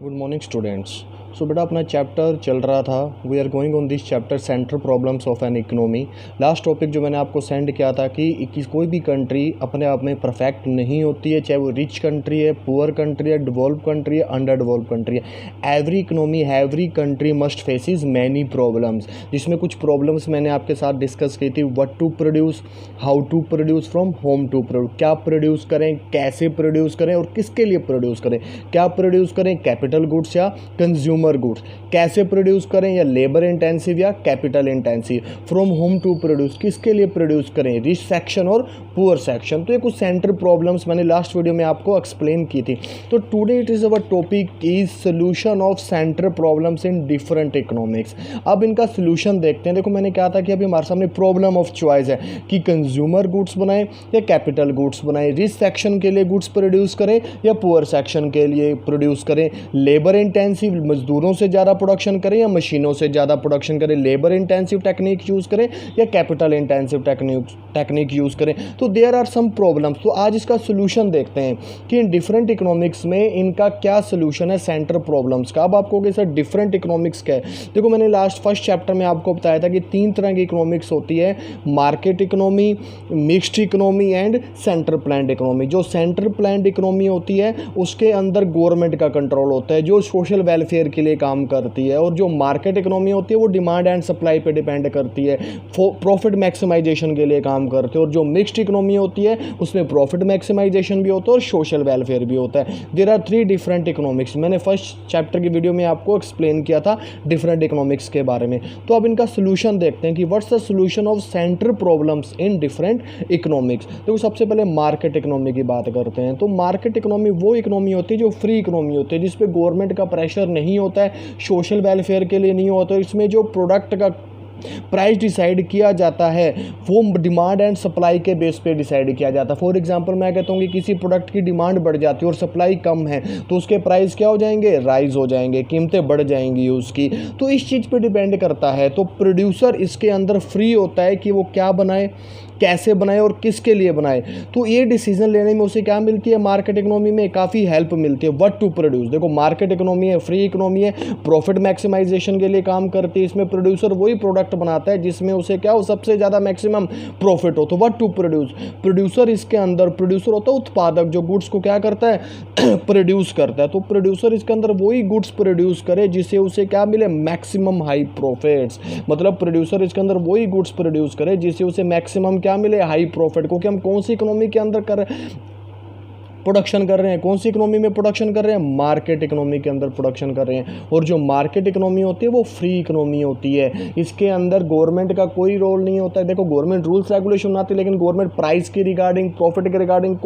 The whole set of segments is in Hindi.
Good morning students. सो बेटा अपना चैप्टर चल रहा था। We are going on this chapter central problems of an economy. Last topic जो मैंने आपको सेंड किया था कि कोई भी कंट्री अपने आप में परफेक्ट नहीं होती है, चाहे वो रिच कंट्री है, पुअर कंट्री है, डेवलप कंट्री है, अंडर डेवलप कंट्री है। Every economy, every country must faces many problems, जिसमें कुछ प्रॉब्लम्स मैंने आपके साथ डिस्कस की थी। What to produce, how to produce, from home to produce, क्या प्रोड्यूस करें, कैसे प्रोड्यूस करें और किसके लिए प्रोड्यूस करें, क्या प्रोड्यूस करें, कैपिटल गुड्स या कंज्यूमर गुड्स, कैसे प्रोड्यूस करें, या लेबर इंटेंसिव या capital intensive, from home to produce, किसके लिए प्रोड्यूस करें, रिच सेक्शन और पुअर सेक्शन। तो ये कुछ सेंट्रल प्रॉब्लम्स मैंने लास्ट वीडियो में आपको एक्सप्लेन की थी। तो today it is our topic is solution of central problems in different economics. अब इनका सोल्यूशन देखते हैं। देखो मैंने कहा था कि अभी हमारे सामने प्रॉब्लम ऑफ चॉइस है कि कंज्यूमर गुड्स बनाएं या कैपिटल गुड्स बनाएं, रिच सेक्शन के लिए गुड्स प्रोड्यूस करें या पुअर सेक्शन के लिए प्रोड्यूस करें, लेबर इंटेंसिव मजदूरों से ज़्यादा प्रोडक्शन करें या मशीनों से ज़्यादा प्रोडक्शन करें, लेबर इंटेंसिव टेक्निक यूज़ करें या कैपिटल इंटेंसिव टेक्निक यूज़ करें। तो देयर आर सम प्रॉब्लम्स। तो आज इसका सोल्यूशन देखते हैं कि इन डिफरेंट इकोनॉमिक्स में इनका क्या सोल्यूशन है सेंट्रल प्रॉब्लम्स का। अब आपको कि सर डिफरेंट इकोनॉमिक्स क्या है, देखो मैंने फर्स्ट चैप्टर में आपको बताया था कि 3 तरह की इकोनॉमिक्स होती है, market economy, mixed economy and central planned economy. जो सेंट्रल प्लान्ड इकोनॉमी होती है उसके अंदर गवर्नमेंट का कंट्रोल होता है, जो सोशल वेलफेयर के लिए काम करती है, और जो मार्केट इकोनॉमी होती है वो डिमांड एंड सप्लाई पे डिपेंड करती है, प्रॉफिट मैक्सिमाइजेशन के लिए काम करती है। और जो मिक्स्ड इकोनॉमी होती है उसमें प्रॉफिट मैक्सिमाइजेशन भी होता है और सोशल वेलफेयर भी होता है। There are 3 different economics. मैंने फर्स्ट चैप्टर की वीडियो में आपको एक्सप्लेन किया था डिफरेंट इकोनॉमिक्स के बारे में। तो अब इनका सोल्यूशन देखते हैं कि what's the solution of central problems in different economics. देखो सबसे पहले मार्केट इकोनॉमी की बात करते हैं। तो मार्केट इकोनॉमी वो इकोनॉमी होती है जो फ्री इकोनॉमी होती है, जिसपे गवर्नमेंट का प्रेशर नहीं होता है, सोशल वेलफेयर के लिए नहीं होता है। इसमें जो प्रोडक्ट का प्राइस डिसाइड किया जाता है वो डिमांड एंड सप्लाई के बेस पे डिसाइड किया जाता है। फॉर एग्जांपल मैं कहता हूँ कि किसी प्रोडक्ट की डिमांड बढ़ जाती है और सप्लाई कम है तो उसके प्राइस क्या हो जाएंगे, राइज हो जाएंगे, कीमतें बढ़ जाएंगी उसकी। तो इस चीज़ पे डिपेंड करता है। तो प्रोड्यूसर इसके अंदर फ्री होता है कि वो क्या बनाए, कैसे बनाए और किसके लिए बनाए। तो ये डिसीजन लेने में उसे क्या मिलती है, मार्केट इकोनॉमी में काफ़ी हेल्प मिलती है। व्हाट टू प्रोड्यूस, देखो मार्केट इकोनॉमी है, फ्री इकोनॉमी है, प्रॉफिट मैक्सिमाइजेशन के लिए काम करती है। इसमें प्रोड्यूसर वही प्रोडक्ट बनाता है जिसमें उसे क्या हो, सबसे ज़्यादा मैक्सिमम प्रॉफिट हो। तो व्हाट टू प्रोड्यूस, प्रोड्यूसर इसके अंदर, प्रोड्यूसर होता है उत्पादक जो गुड्स को क्या करता है प्रोड्यूस करता है। तो प्रोड्यूसर इसके अंदर वही गुड्स प्रोड्यूस करे जिससे उसे क्या मिले, मैक्सिमम हाई प्रॉफिट्स। मतलब प्रोड्यूसर इसके अंदर वही गुड्स प्रोड्यूस करे जिससे उसे मैक्सिमम क्या मिले, हाई प्रॉफिट। क्योंकि हम कौन सी इकोनॉमी के अंदर प्रोडक्शन कर रहे हैं, कौन सी इकोनॉमी में प्रोडक्शन कर रहे हैं, मार्केट इकोनॉमी के अंदर प्रोडक्शन कर रहे हैं। और जो मार्केट इकोनॉमी होती है वो फ्री इकोनॉमी होती है, इसके अंदर गवर्नमेंट का कोई रोल नहीं होता है। देखो गवर्नमेंट रूल्स रेगुलेशन बनाती है लेकिन गवर्नमेंट प्राइस की रिगार्डिंग, प्रॉफिट के रिगार्डिंग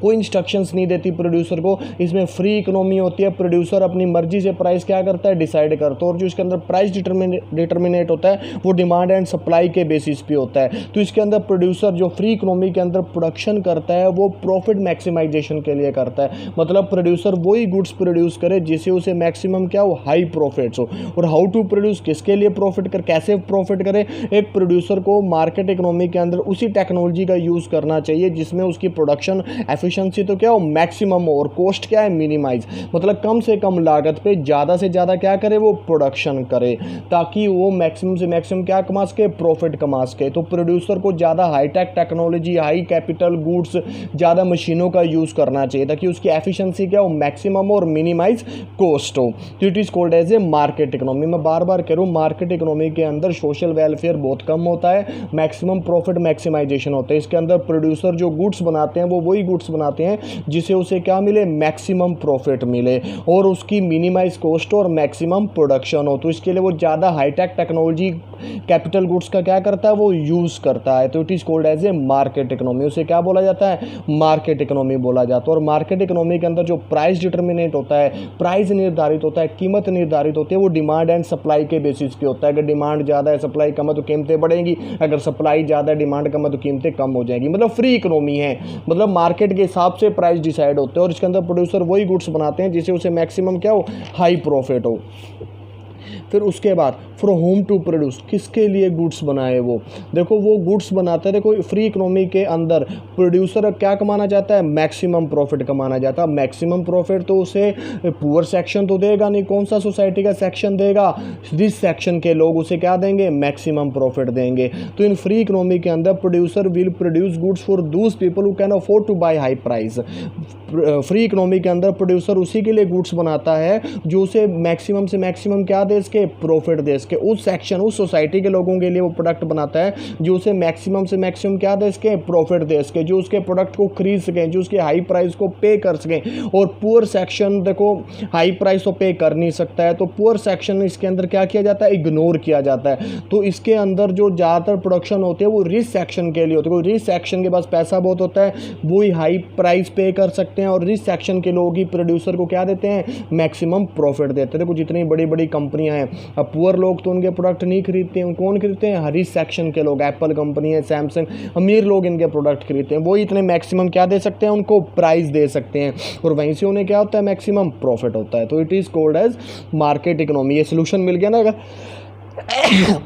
कोई इंस्ट्रक्शंस नहीं देती प्रोड्यूसर को। इसमें फ्री इकोनॉमी होती है, प्रोड्यूसर अपनी मर्जी से प्राइस क्या करता है, डिसाइड करता है। और जो इसके अंदर प्राइस डिटर्मिनेट होता है वो डिमांड एंड सप्लाई के बेसिस पे होता है। तो इसके अंदर प्रोड्यूसर जो फ्री इकोनॉमी के अंदर प्रोडक्शन करता है वो प्रॉफिट मैक्सिमाइजेशन के लिए करता है। मतलब प्रोड्यूसर वही गुड्स प्रोड्यूस करे जिससे उसे मैक्सिमम क्या हो, हाई प्रॉफिट्स हो। और हाउ टू प्रोड्यूस, किसके लिए प्रॉफिट कर, कैसे प्रॉफिट करे। एक प्रोड्यूसर को मार्केट इकोनॉमी के अंदर उसी टेक्नोलॉजी का यूज़ करना चाहिए जिसमें उसकी प्रोडक्शन एफिशिएंसी तो क्या हो, मैक्सिमम हो, और कॉस्ट क्या है, मिनिमाइज। मतलब कम से कम लागत पे ज़्यादा से ज़्यादा क्या करे, वो प्रोडक्शन करे ताकि वो मैक्सिमम से मैक्सिमम क्या कमा सके, प्रॉफिट कमा सके। तो प्रोड्यूसर को ज़्यादा high tech technology, high capital goods, ज़्यादा मशीनों का यूज़ करना चाहिए ताकि उसकी एफिशिएंसी क्या हो, मैक्सिमम और मिनिमाइज कॉस्ट हो। तो it is called as a market economy. मैं बार बार कह रहा हूँ मार्केट इकोनॉमी के अंदर सोशल वेलफेयर बहुत कम होता है, मैक्सिमम प्रॉफिट मैक्सिमाइजेशन होता है। इसके अंदर प्रोड्यूसर जो गुड्स बनाते हैं वो वही गुड्स बनाते हैं जिसे उसे क्या मिले, मैक्सिमम प्रॉफिट मिले और उसकी मिनिमाइज कॉस्ट और मैक्सिमम प्रोडक्शन हो। तो इसके लिए वो ज़्यादा हाईटेक टेक्नोलॉजी, कैपिटल गुड्स का क्या करता है, वो यूज़ करता है। तो it is called as a market economy. उसे क्या बोला जाता है, मार्केट इकोनॉमी बोला जाता है। और मार्केट इकोनॉमी के अंदर जो प्राइस डिटर्मिनेट होता है, प्राइस निर्धारित होता है, कीमत निर्धारित होती है, वो डिमांड एंड सप्लाई के बेसिस पे होता है। अगर डिमांड ज़्यादा है, सप्लाई कम है तो कीमतें बढ़ेंगी, अगर सप्लाई ज़्यादा है, डिमांड कम है तो कीमतें कम हो जाएंगी। मतलब फ्री इकोनॉमी है, मतलब मार्केट के हिसाब से प्राइस डिसाइड होते हैं और इसके अंदर प्रोड्यूसर वही गुड्स बनाते हैं जिससे उसे मैक्सिमम क्या हो, हाई प्रॉफिट हो। फिर उसके बाद फ्रॉम होम टू प्रोड्यूस, किसके लिए गुड्स बनाए वो, देखो वो गुड्स बनाते हैं। देखो फ्री इकोनॉमी के अंदर प्रोड्यूसर क्या कमाना चाहता है, मैक्सिमम प्रॉफिट कमाना चाहता है। मैक्सिमम प्रॉफिट तो उसे पुअर सेक्शन तो देगा नहीं, कौन सा सोसाइटी का सेक्शन देगा, रिच सेक्शन के लोग उसे क्या देंगे, मैक्सिमम प्रॉफिट देंगे। तो इन फ्री इकोनॉमी के अंदर producer will produce goods for those people who can afford to buy high price. Free economy के अंदर प्रोड्यूसर उसी के लिए गुड्स बनाता है जो उसे मैक्सिमम से मैक्सिमम क्या दे इसके, प्रॉफिट दे इसके। उस सेक्शन उस सोसाइटी के लोगों के लिए वो प्रोडक्ट बनाता है जो उसे मैक्सिमम से मैक्सिमम क्या दे इसके, प्रॉफिट दे इसके, जो उसके प्रोडक्ट को खरीद सकें, जो उसके हाई प्राइस को पे कर सकें। और पुअर सेक्शन देखो हाई प्राइस तो पे कर नहीं सकता है, तो पुअर सेक्शन इसके अंदर क्या किया जाता है, इग्नोर किया जाता है। तो इसके अंदर जो ज़्यादातर प्रोडक्शन होते हैं वो रिच सेक्शन के लिए होते हैं। रिच सेक्शन के पास पैसा बहुत होता है, वो ही हाई प्राइस पे कर सकते हैं, और रिच सेक्शन के लोग ही प्रोड्यूसर को क्या देते हैं, मैक्सिमम प्रॉफिट देते हैं। देखो जितनी बड़ी बड़ी कंपनियां हैं, अब पुअर लोग तो उनके प्रोडक्ट नहीं खरीदते हैं, कौन खरीदते हैं, रिच सेक्शन के लोग। एप्पल कंपनी है, सैमसंग, अमीर लोग इनके प्रोडक्ट खरीदते हैं, वो इतने मैक्सिमम क्या दे सकते हैं, उनको प्राइस दे सकते हैं, और वहीं से उन्हें क्या होता है, मैक्सिमम प्रॉफिट होता है। तो it is called as market economy. ये सोल्यूशन मिल गया ना।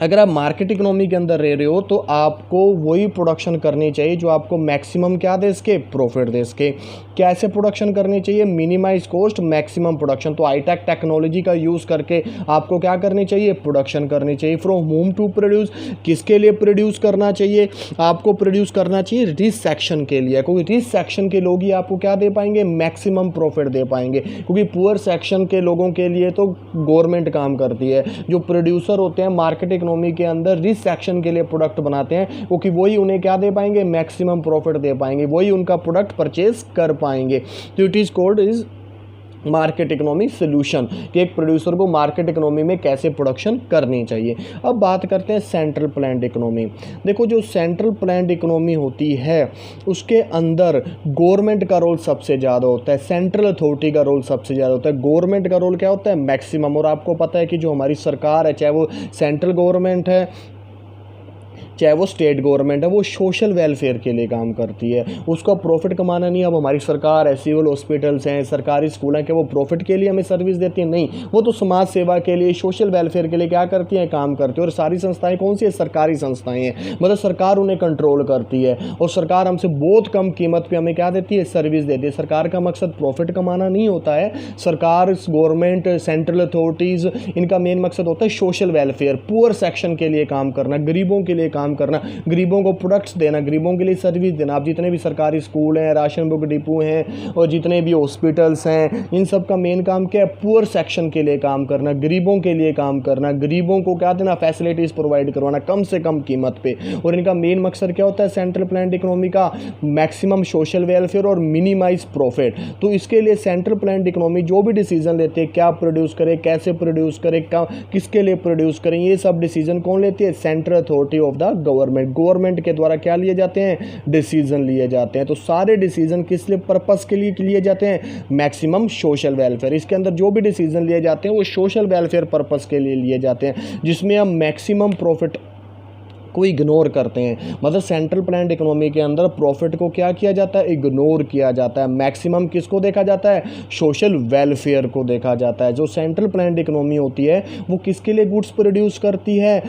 अगर आप मार्केट इकोनॉमी के अंदर रह रहे हो तो आपको वही प्रोडक्शन करनी चाहिए जो आपको मैक्सिमम क्या दे इसके, प्रॉफिट दे इसके। कैसे प्रोडक्शन करनी चाहिए, मिनिमाइज कॉस्ट मैक्सिमम प्रोडक्शन। तो हाईटेक टेक्नोलॉजी का यूज़ करके आपको क्या करनी चाहिए, प्रोडक्शन करनी चाहिए। फ्रॉम होम टू प्रोड्यूस, किसके लिए प्रोड्यूस करना चाहिए, आपको प्रोड्यूस करना चाहिए रिच सेक्शन के लिए, क्योंकि रिच सेक्शन के लोग ही आपको क्या दे पाएंगे, मैक्सिमम प्रॉफिट दे पाएंगे। क्योंकि पुअर सेक्शन के लोगों के लिए तो गवर्नमेंट काम करती है। जो प्रोड्यूसर होते हैं मार्केट इकोनॉमी के अंदर रिच सेक्शन के लिए प्रोडक्ट बनाते हैं, क्योंकि वही उन्हें क्या दे पाएंगे, मैक्सिमम प्रॉफिट दे पाएंगे, वही उनका प्रोडक्ट परचेज कर पाएंगे। तो it is called is market economy solution, कि एक प्रोड्यूसर को मार्केट इकोनॉमी में कैसे प्रोडक्शन करनी चाहिए। अब बात करते हैं सेंट्रल प्लान्ड इकोनॉमी। देखो जो सेंट्रल प्लान्ड इकोनॉमी होती है उसके अंदर गवर्नमेंट का रोल सबसे ज़्यादा होता है, सेंट्रल अथॉरिटी का रोल सबसे ज़्यादा होता है। गवर्नमेंट का रोल क्या होता है, मैक्सिमम। और आपको पता है कि जो हमारी सरकार है, चाहे वो सेंट्रल गवर्नमेंट है चाहे वो स्टेट गवर्नमेंट है, वो सोशल वेलफेयर के लिए काम करती है, उसका प्रॉफिट कमाना नहीं। अब हमारी सरकार है, सिविल हॉस्पिटल्स हैं, सरकारी स्कूल हैं, कि वो प्रॉफिट के लिए हमें सर्विस देती है, नहीं, वो तो समाज सेवा के लिए, सोशल वेलफेयर के लिए क्या करती हैं, काम करती है। और सारी संस्थाएं कौन सी है, सरकारी संस्थाएं हैं, मतलब सरकार उन्हें कंट्रोल करती है, और सरकार हमसे बहुत कम कीमत पर हमें क्या देती है, सर्विस देती है। सरकार का मकसद प्रॉफिट कमाना नहीं होता है, सरकार, गवर्नमेंट, सेंट्रल अथॉरिटीज़, इनका मेन मकसद होता है सोशल वेलफेयर, पुअर सेक्शन के लिए काम करना, गरीबों के लिए काम करना, गरीबों को प्रोडक्ट्स देना, गरीबों के लिए सर्विस देना। आप जितने भी सरकारी स्कूल हैं, राशन बुक डिपो हैं, और जितने भी हॉस्पिटल्स हैं, इन सब का मेन काम क्या है, पुअर सेक्शन के लिए काम करना, गरीबों के लिए काम करना, गरीबों को क्या देना, फैसिलिटीज़ प्रोवाइड करवाना कम से कम कीमत पे। और इनका मेन मकसद क्या होता है, सेंट्रल प्लान्ड इकोनॉमी का, मैक्सिमम सोशल वेलफेयर और मिनिमाइज प्रॉफिट। तो इसके लिए सेंट्रल प्लान्ड इकोनॉमी जो भी डिसीजन लेते हैं, क्या प्रोड्यूस करे, कैसे प्रोड्यूस करे, किसके लिए प्रोड्यूस करें, ये सब डिसीजन कौन लेती है, central authority of the government के द्वारा क्या लिए जाते हैं, डिसीजन लिए जाते हैं। तो सारे डिसीजन किस लिए, पर्पस के लिए जाते हैं, मैक्सिमम सोशल वेलफेयर। इसके अंदर जो भी डिसीजन लिए जाते हैं वो सोशल वेलफेयर पर्पस के लिए जाते हैं, जिसमें हम मैक्सिमम प्रॉफिट को इग्नोर करते हैं। मतलब सेंट्रल प्लान्ड इकोनॉमी के अंदर प्रॉफिट को क्या किया जाता है, इग्नोर किया जाता है। मैक्सिमम किसको देखा जाता है, सोशल वेलफेयर को देखा जाता है। जो सेंट्रल प्लान्ड इकोनॉमी होती है वो किसके लिए गुड्स प्रोड्यूस करती है,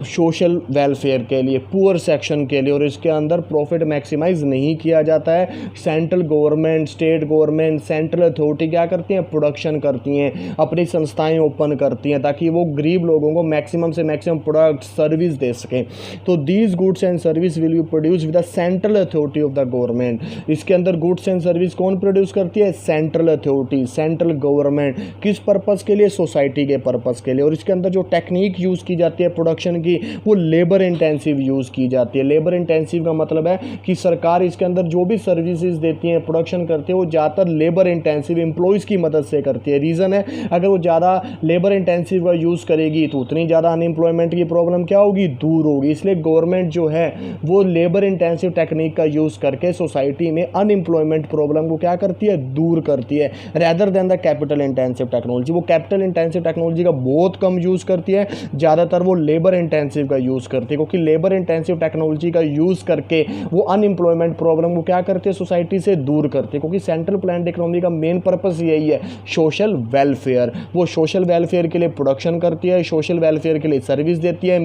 सोशल वेलफेयर के लिए, पुअर सेक्शन के लिए, और इसके अंदर प्रॉफिट मैक्सिमाइज नहीं किया जाता है। Central government, state government, central authority क्या करती हैं, प्रोडक्शन करती हैं, अपनी संस्थाएं ओपन करती हैं ताकि वो गरीब लोगों को मैक्सिमम से मैक्सिमम प्रोडक्ट सर्विस दे सकें। तो these goods and service will be produce with the central authority of the government. इसके अंदर गुड्स एंड सर्विस कौन प्रोड्यूस करती है, सेंट्रल अथॉरिटी, सेंट्रल गवर्नमेंट। किस पर्पस के लिए, सोसाइटी के पर्पस के लिए। और इसके अंदर जो टेक्निक यूज़ की जाती है प्रोडक्शन की, वो लेबर इंटेंसिव यूज़ की जाती है। लेबर इंटेंसिव का मतलब है कि सरकार इसके अंदर जो भी सर्विसेज देती है, प्रोडक्शन करती है, वो ज़्यादातर लेबर इंटेंसिव एम्प्लॉयज़ की मदद से करती है। रीज़न है, अगर वो ज़्यादा लेबर इंटेंसिव का यूज़ करेगी तो उतनी ज़्यादा अनएम्प्लॉयमेंट की प्रॉब्लम क्या होगी, दूर होगी। इसलिए इसलिए गवर्नमेंट जो है वो लेबर इंटेंसिव टेक्निक का यूज़ करके सोसाइटी में अनएम्प्लॉयमेंट प्रॉब्लम को क्या करती है, दूर करती है, rather than the capital intensive technology. वो कैपिटल इंटेंसिव टेक्नोलॉजी का बहुत कम यूज़ करती है, ज़्यादातर वो लेबर इंटेंसिव का यूज़ करती है, क्योंकि लेबर इंटेंसिव टेक्नोलॉजी का यूज़ करके वो अनएम्प्लॉयमेंट प्रॉब्लम को क्या करते हैं, सोसाइटी से दूर करते हैं। क्योंकि सेंट्रल प्लान्ड इकोनॉमी का मेन पर्पस यही है, सोशल वेलफेयर। वो सोशल वेलफेयर के लिए प्रोडक्शन करती है, सोशल वेलफेयर के लिए सर्विस देती है,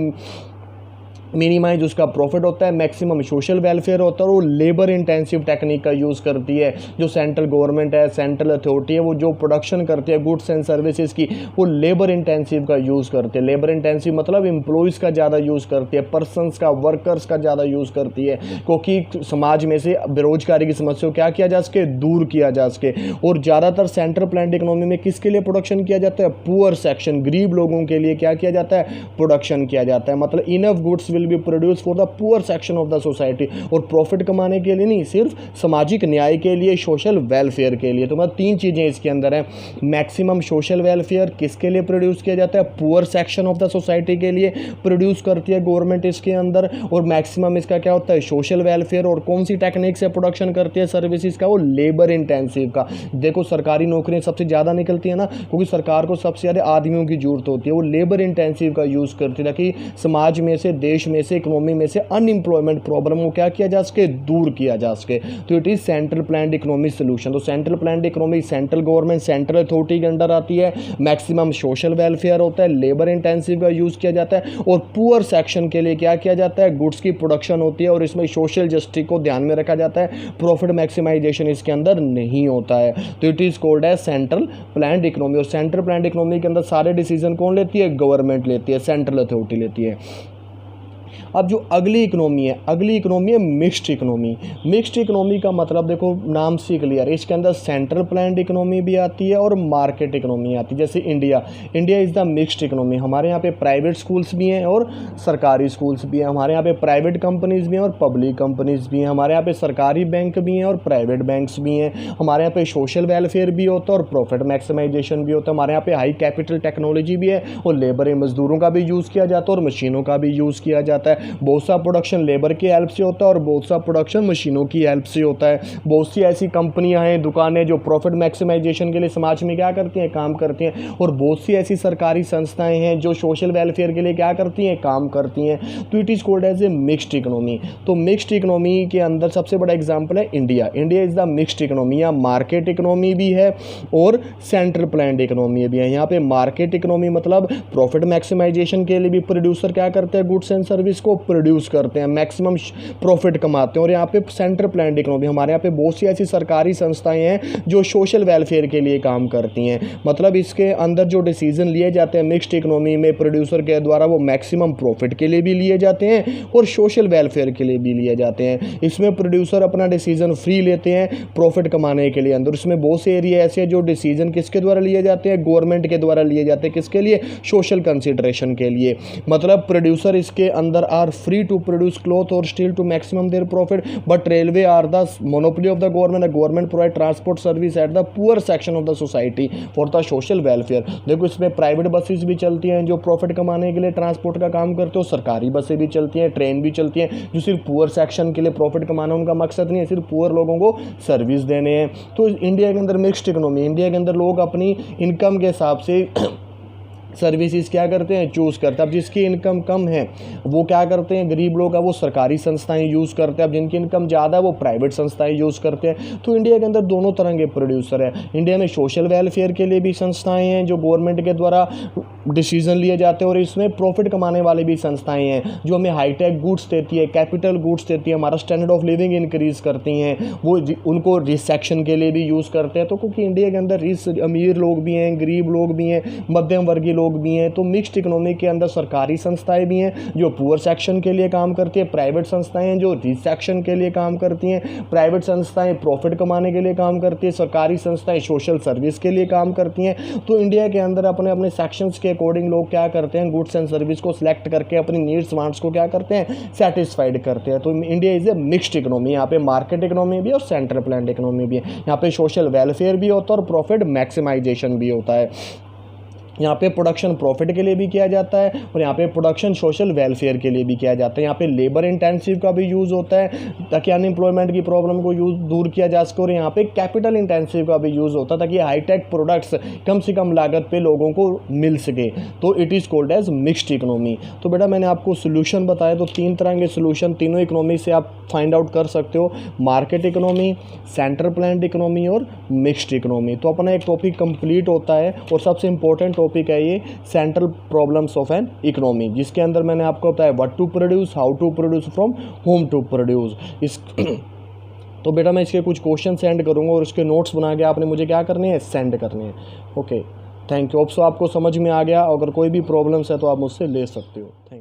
मिनिमाइज उसका प्रॉफिट होता है, मैक्सिमम सोशल वेलफेयर होता है, और वो लेबर इंटेंसिव टेक्निक का यूज़ करती है। जो सेंट्रल गवर्नमेंट है, सेंट्रल अथॉरिटी है, वो जो प्रोडक्शन करती है गुड्स एंड सर्विसेज की, वो लेबर इंटेंसिव का यूज़ करती है। लेबर इंटेंसिव मतलब एम्प्लॉयज़ का ज़्यादा यूज़ करती है, पर्सनस का, वर्कर्स का ज़्यादा यूज़ करती है, क्योंकि समाज में से बेरोजगारी की समस्या को क्या किया जा सके, दूर किया जा सके। और ज़्यादातर सेंट्रल प्लान्ड इकोनॉमी में किसके लिए प्रोडक्शन किया जाता है, पुअर सेक्शन, गरीब लोगों के लिए क्या किया जाता है, प्रोडक्शन किया जाता है। मतलब enough goods will be produce for the poor section of the society, और प्रॉफिट कमाने के लिए नहीं, सिर्फ सामाजिक न्याय के लिए, सोशल वेलफेयर के लिए। तो मतलब तीन चीज़ें इसके अंदर हैं। मैक्सिमम सोशल वेलफेयर किसके लिए प्रोड्यूस किया जाता है, poor section of the society के लिए प्रोड्यूस करती है गवर्नमेंट इसके अंदर, और मैक्सिमम इसका क्या होता है, सोशल वेलफेयर। और कौन सी टेक्निक से प्रोडक्शन करती है सर्विसेज का, वो लेबर इंटेंसिव का। देखो सरकारी नौकरियां सबसे ज़्यादा निकलती है ना, क्योंकि सरकार को सबसे ज़्यादा आदमियों की जरूरत होती है, वो लेबर इंटेंसिव का यूज़ करती है, ताकि समाज में से, देश में से, इकोनॉमी में से अनएम्प्लॉयमेंट प्रॉब्लम को क्या किया जा सके, दूर किया जा सके। तो it is central planned economy solution. तो central planned economy central government, central authority के अंडर आती है, मैक्सिमम सोशल वेलफेयर होता है, लेबर इंटेंसिव का यूज़ किया जाता है, और पुअर सेक्शन के लिए क्या किया जाता है, गुड्स की प्रोडक्शन होती है, और इसमें सोशल जस्टिस को ध्यान में रखा जाता है, प्रॉफिट मैक्सिमाइजेशन इसके अंदर नहीं होता है। तो it is called as central planned economy. और सेंट्रल प्लान्ड इकोनॉमी के अंदर सारे डिसीजन कौन लेती है, गवर्नमेंट लेती है, सेंट्रल अथॉरिटी लेती है। अब जो अगली इकोनॉमी है मिक्स्ड इकोनॉमी। मिक्स्ड इकोनॉमी का मतलब देखो नाम से क्लियर है, इसके अंदर सेंट्रल प्लान्ड इकोनॉमी भी आती है और मार्केट इकोनॉमी आती है। जैसे India is the mixed economy. हमारे यहाँ पे प्राइवेट स्कूल्स भी हैं और सरकारी स्कूल्स भी हैं, हमारे यहाँ पे प्राइवेट कंपनीज भी हैं और पब्लिक कंपनीज भी हैं, हमारे यहाँ पे सरकारी बैंक भी हैं और प्राइवेट बैंक्स भी हैं, हमारे यहाँ पे सोशल वेलफेयर भी होता है और प्रॉफिट मैक्सिमाइजेशन भी होता है, हमारे यहाँ पे हाई कैपिटल टेक्नोलॉजी भी है और लेबर मजदूरों का भी यूज़ किया जाता है और मशीनों का भी यूज़ किया जाता है। बहुत सा प्रोडक्शन लेबर की हेल्प से होता है और बहुत सा प्रोडक्शन मशीनों की हेल्प से होता है। बहुत सी ऐसी कंपनियां हैं, दुकानें जो प्रॉफिट मैक्सिमाइजेशन के लिए समाज में क्या करती हैं, काम करती हैं, और बहुत सी ऐसी सरकारी संस्थाएं हैं जो सोशल वेलफेयर के लिए क्या करती हैं, काम करती हैं। तो it is called as a mixed economy. तो मिक्स्ड इकोनॉमी के अंदर सबसे बड़ा एग्जाम्पल है India is the mixed economy. यहाँ मार्केट इकोनॉमी भी है और सेंट्रल प्लान्ड इकोनॉमी भी है। यहाँ पे मार्केट इकोनॉमी मतलब प्रॉफिट मैक्सिमाइजेशन के लिए भी प्रोड्यूसर क्या करते हैं, गुड्स एंड सर्विस को प्रोड्यूस करते हैं, मैक्सिमम प्रॉफिट कमाते हैं। और यहाँ पे सेंट्रल प्लान्ड इकोनॉमी, हमारे यहाँ पे बहुत सी ऐसी सरकारी संस्थाएं हैं जो सोशल वेलफेयर के लिए काम करती हैं। मतलब इसके अंदर जो डिसीजन लिए जाते हैं मिक्स्ड इकोनॉमी में प्रोड्यूसर के द्वारा, वो मैक्सिमम प्रॉफिट के लिए भी लिए जाते हैं और सोशल वेलफेयर के लिए भी लिए जाते हैं। इसमें प्रोड्यूसर अपना डिसीजन फ्री लेते हैं प्रॉफिट कमाने के लिए अंदर। इसमें बहुत से एरिया ऐसे हैं जो डिसीजन किसके द्वारा लिए जाते हैं, गवर्नमेंट के द्वारा लिए जाते हैं। किसके लिए, सोशल कंसिडरेशन के लिए। मतलब प्रोड्यूसर इसके अंदर are free to produce cloth और steel to maximum their profit, but railway are the monopoly of the government. Government provide transport service at the poor section of the society for the social welfare. देखो इसमें प्राइवेट बसेस भी चलती हैं जो प्रॉफिट कमाने के लिए ट्रांसपोर्ट का काम करते हो, सरकारी बसें भी चलती हैं, ट्रेन भी चलती हैं जो सिर्फ पुअर सेक्शन के लिए प्रॉफिट कमाना उनका मकसद नहीं है, सिर्फ पुअर लोगों को सर्विस देने हैं। तो इंडिया के अंदर मिक्स्ड इकोनॉमी, इंडिया के अंदर लोग अपनी इनकम के हिसाब से सर्विसेज क्या करते हैं, चूज़ करते हैं। अब जिसकी इनकम कम है वो क्या करते हैं, गरीब लोग हैं, वो सरकारी संस्थाएं यूज़ करते हैं। अब जिनकी इनकम ज़्यादा है वो प्राइवेट संस्थाएं यूज़ करते हैं। तो इंडिया के अंदर दोनों तरह के प्रोड्यूसर हैं। इंडिया में सोशल वेलफेयर के लिए भी संस्थाएं हैं जो गवर्नमेंट के द्वारा डिसीजन लिए जाते हैं, और इसमें प्रॉफिट कमाने वाली भी संस्थाएं हैं जो हमें हाईटेक गुड्स देती है, कैपिटल गुड्स देती है, हमारा स्टैंडर्ड ऑफ लिविंग इंक्रीज़ करती हैं, वो उनको रिच सेक्शन के लिए भी यूज़ करते हैं। तो क्योंकि इंडिया के अंदर रिच अमीर लोग भी हैं, गरीब लोग भी हैं, मध्यम वर्गीय लोग भी हैं, तो मिक्स्ड इकोनॉमी के अंदर सरकारी संस्थाएं भी हैं जो पुअर सेक्शन के लिए काम करती है, प्राइवेट संस्थाएं हैं जो रिच सेक्शन के लिए काम करती हैं, प्राइवेट संस्थाएं प्रॉफिट कमाने के लिए काम करती है, सरकारी संस्थाएं सोशल सर्विस के लिए काम करती हैं। तो इंडिया के अंदर अपने अपने सेक्शंस के अकॉर्डिंग लोग क्या करते हैं, गुड्स एंड सर्विस को सिलेक्ट करके अपनी नीड्स वांट्स को क्या करते हैं, सेटिस्फाइड करते हैं। तो India is a mixed economy. यहाँ पे मार्केट इकोनॉमी भी है और सेंट्रल प्लान्ड इकोनॉमी भी है। यहाँ पे सोशल वेलफेयर भी होता है और प्रॉफिट मैक्सिमाइजेशन भी होता है। यहाँ पे प्रोडक्शन प्रॉफिट के लिए भी किया जाता है और यहाँ पे प्रोडक्शन सोशल वेलफेयर के लिए भी किया जाता है। यहाँ पे लेबर इंटेंसिव का भी यूज़ होता है ताकि अनएम्प्लॉयमेंट की प्रॉब्लम को दूर किया जा सके, और यहाँ पे कैपिटल इंटेंसिव का भी यूज़ होता है ताकि हाईटेक प्रोडक्ट्स कम से कम लागत पे लोगों को मिल सके। तो it is called as mixed economy. तो बेटा मैंने आपको सोल्यूशन बताया, तो 3 तरह के सोल्यूशन तीनों इकोनॉमी से आप फाइंड आउट कर सकते हो, market economy, centre planned economy और मिक्स्ड इकोनॉमी। तो अपना एक टॉपिक कंप्लीट होता है और सबसे इंपॉर्टेंट टॉपिक है ये central problems of an economy, जिसके अंदर मैंने आपको बताया what to produce, how to produce, from home to produce. इस तो बेटा मैं इसके कुछ क्वेश्चन सेंड करूंगा और उसके नोट्स बना के आपने मुझे क्या करने हैं, सेंड करने हैं। Okay, thank you. अब सो आपको समझ में आ गया, अगर कोई भी प्रॉब्लम्स है तो आप मुझसे ले सकते हो। Thank you.